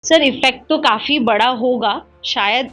Sir effect तो काफ़ी बड़ा होगा, शायद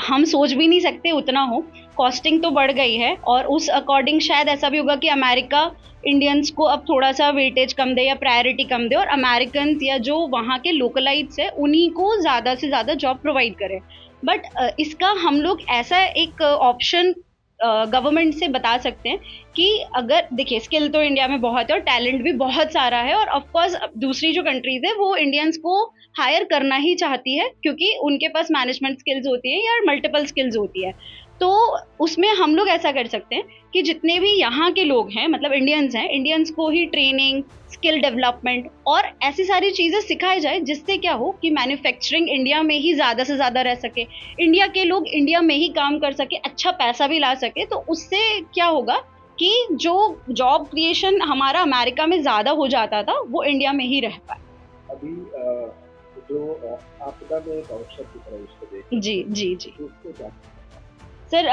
हम सोच भी नहीं सकते उतना हो। कॉस्टिंग तो बढ़ गई है और उस अकॉर्डिंग शायद ऐसा भी होगा कि अमेरिका इंडियंस को अब थोड़ा-सा वेटेज कम दे या प्रायोरिटी कम दे और अमेरिकन्स या जो वहाँ के लोकलाइट्स हैं, उन्हीं को ज़्यादा से ज़्यादा जॉब प्रोवाइड करे। बट इसका हम लोग ऐसा एक ऑप्शन गवर्नमेंट से बता सकते हैं कि अगर देखिए स्किल तो इंडिया में बहुत है और टैलेंट भी बहुत सारा है और ऑफ कोर्स दूसरी जो कंट्रीज है वो इंडियंस को हायर करना ही चाहती है क्योंकि उनके पास मैनेजमेंट स्किल्स होती है या मल्टीपल स्किल्स होती है। तो उसमें हम लोग ऐसा कर सकते हैं कि जितने भी यहाँ के लोग हैं मतलब इंडियंस हैं, इंडियंस को ही ट्रेनिंग, स्किल डेवलपमेंट और ऐसी सारी चीजें सिखाई जाए जिससे क्या हो कि मैन्युफैक्चरिंग इंडिया में ही ज्यादा से ज्यादा रह सके, इंडिया के लोग इंडिया में ही काम कर सके, अच्छा पैसा भी ला सके। तो उससे क्या होगा कि जो जॉब क्रिएशन हमारा अमेरिका में ज्यादा हो जाता था वो इंडिया में ही रह पाए। अभी जो आपदा में एक अवसर की तरह इसको देख जी सकते हैं, जी जी। तो उसको क्या? सर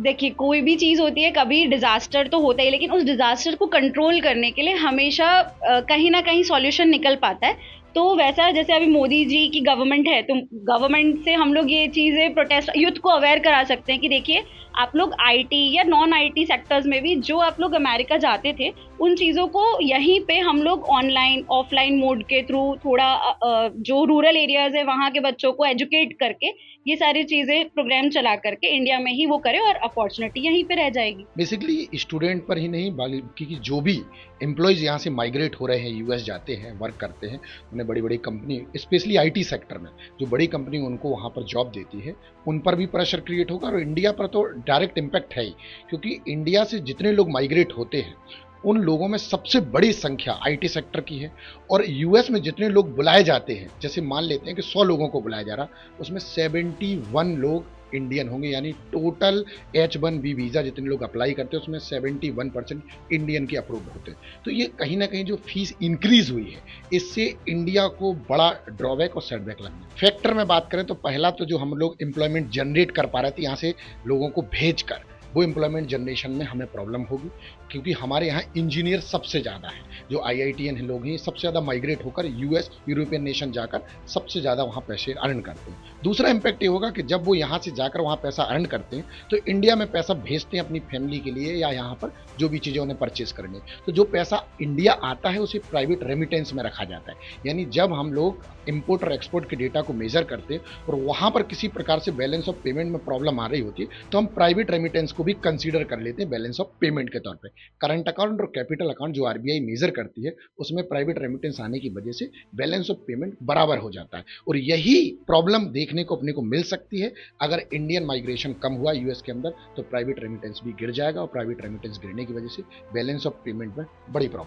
देखिए कोई भी चीज़ होती है, कभी डिज़ास्टर तो होता ही, लेकिन उस डिज़ास्टर को कंट्रोल करने के लिए हमेशा कहीं ना कहीं सॉल्यूशन निकल पाता है। तो वैसा जैसे अभी मोदी जी की गवर्नमेंट है तो गवर्नमेंट से हम लोग ये चीज़ें प्रोटेस्ट यूथ को अवेयर करा सकते हैं कि देखिए आप लोग आईटी या नॉन आईटी सेक्टर्स में भी जो आप लोग अमेरिका जाते थे उन चीज़ों को यहीं पे हम लोग ऑनलाइन ऑफलाइन मोड के थ्रू थोड़ा जो रूरल एरियाज है वहाँ के बच्चों को एजुकेट करके ये सारी चीजें प्रोग्राम चला करके इंडिया में ही वो करे और अपॉर्चुनिटी यहीं पे रह जाएगी। बेसिकली स्टूडेंट पर ही नहीं बल्कि जो भी एम्प्लॉयज़ यहाँ से माइग्रेट हो रहे हैं, यूएस जाते हैं, वर्क करते हैं, उन्हें बड़ी बड़ी कंपनी स्पेशली आईटी सेक्टर में जो बड़ी कंपनी उनको वहाँ पर जॉब देती है, उन पर भी प्रेशर क्रिएट होगा और इंडिया पर तो डायरेक्ट इम्पैक्ट है ही, क्योंकि इंडिया से जितने लोग माइग्रेट होते हैं उन लोगों में सबसे बड़ी संख्या आईटी सेक्टर की है। और यूएस में जितने लोग बुलाए जाते हैं, जैसे मान लेते हैं कि 100 लोगों को बुलाया जा रहा, उसमें 71 लोग इंडियन होंगे, यानी टोटल H1B वीज़ा जितने लोग अप्लाई करते हैं उसमें 71% इंडियन के अप्रूव होते हैं। तो ये कहीं ना कहीं जो फीस इंक्रीज हुई है इससे इंडिया को बड़ा ड्रॉबैक और सेटबैक लगना है। फैक्टर में बात करें तो पहला तो जो हम लोग एम्प्लॉयमेंट जनरेट कर पा रहे थे यहाँ से लोगों को भेज कर, वो एम्प्लॉयमेंट जनरेशन में हमें प्रॉब्लम होगी, क्योंकि हमारे यहाँ इंजीनियर सबसे ज़्यादा है, जो IITN लोग हैं सबसे ज़्यादा माइग्रेट होकर यूएस यूरोपियन नेशन जाकर सबसे ज़्यादा वहाँ पैसे अर्न करते हैं। दूसरा इम्पैक्ट ये होगा कि जब वो यहाँ से जाकर वहाँ पैसा अर्न करते हैं तो इंडिया में पैसा भेजते हैं अपनी फैमिली के लिए या यहाँ पर जो भी चीज़ें उन्हें परचेज करनी, तो जो पैसा इंडिया आता है उसे प्राइवेट रेमिटेंस में रखा जाता है। यानी जब हम लोग इम्पोर्ट और एक्सपोर्ट के डेटा को मेजर करते हैं और वहाँ पर किसी प्रकार से बैलेंस ऑफ पेमेंट में प्रॉब्लम आ रही होती है तो हम प्राइवेट रेमिटेंस को भी कंसीडर कर लेते हैं बैलेंस ऑफ पेमेंट के तौर पे। करंट अकाउंट और कैपिटल अकाउंट जो आरबीआई मेजर करती है उसमें प्राइवेट रेमिटेंस आने की वजह से बैलेंस ऑफ पेमेंट बराबर हो जाता है। और यही प्रॉब्लम देखने को अपने को मिल सकती है अगर इंडियन माइग्रेशन कम हुआ यूएस के अंदर, तो प्राइवेट रेमिटेंस भी गिर जाएगा और प्राइवेट रेमिटेंस गिरने की वजह से बैलेंस ऑफ पेमेंट में बड़ी प्रॉब्लम